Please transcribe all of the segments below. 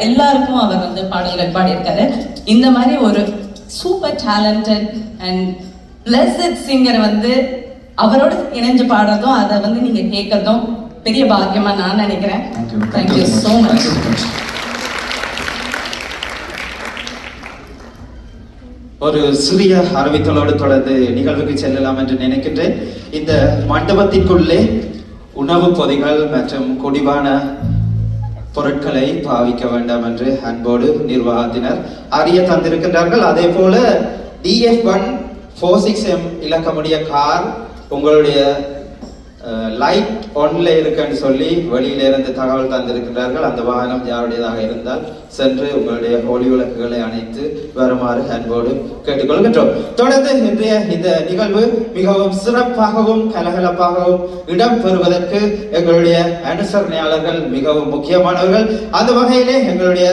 எல்லாருக்கும் அவர் வந்து பாடல்கள் பாடியிருக்காரு. இந்த மாதிரி ஒரு super talented and blessed singer வந்து அவரோட இணைஞ்சு பாடுறதும் அதை வந்து நீங்க கேட்கறதும் பெரிய பாக்கியமா நான் நினைக்கிறேன். Thank you so much. ஒரு சிறிய அறிவித்தலோடு தொடர்ந்து நிகழ்வுக்கு செல்லலாம் என்று நினைக்கின்றேன். இந்த மண்டபத்திற்குள்ளே உணவு பொதிகள் மற்றும் குடிபான பொருட்களை பாவிக்க வேண்டாம் என்று அன்போடு நிர்வாகத்தினர் அறிய தந்திருக்கின்றார்கள். அதே போல DF146M இலக்கமுடைய கார் உங்களுடைய லைட் ஒன்ல இருக்குன்னு சொல்லி வெளியில இருந்து தகவல் தந்திருக்கிறார்கள். அந்த வாகனம் யாருடையதாக இருந்தால் சென்று உங்களுடைய ஒளி விளக்குகளை அணைத்து வருமாறு அன்போடு கேட்டுக்கொள்கின்றோம். தொடர்ந்து இன்றைய இந்த நிகழ்வு மிகவும் சிறப்பாகவும் கலகலப்பாகவும் இடம்பெறுவதற்கு எங்களுடைய அனுசரணையாளர்கள் மிகவும் முக்கியமானவர்கள். அந்த வகையிலே எங்களுடைய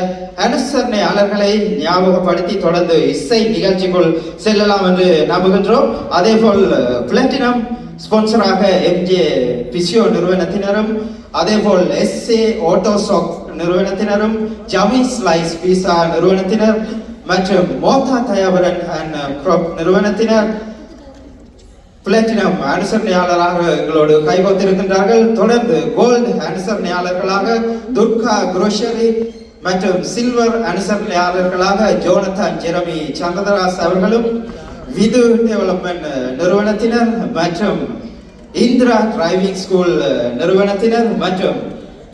அனுசரணையாளர்களை ஞாபகப்படுத்தி தொடர்ந்து இசை நிகழ்ச்சிக்குள் செல்லலாம் என்று நம்புகின்றோம். அதே போல் பிளாட்டினம் ஸ்பான்சராக MJ பிசியோ நிறுவனத்தினரும், அதேபோல் SA ஆட்டோசாக் நிறுவனத்தினரும், ஜமி ஸ்லைஸ் பீஸா நிறுவனத்தினர் மற்றும் மோதா தயாபரன் அண்ட் க்ராப் நிறுவனத்தினர் பிளாட்டினம் அனுசரணையாளராக எங்களோடு கைகோத்திருக்கின்றார்கள். தொடர்ந்து கோல்டு அனுசரணையாளர்களாக துர்கா குரோஷரி மற்றும் சில்வர் அனுசரணையாளர்களாக ஜோனத்தான் ஜெரமி சந்திரதாஸ் அவர்களும், விது டெவலப்மெண்ட் நிறுவனத்தினர் மற்றும் இந்திரா டிரைவிங் ஸ்கூல் நிறுவனத்தினர் மற்றும்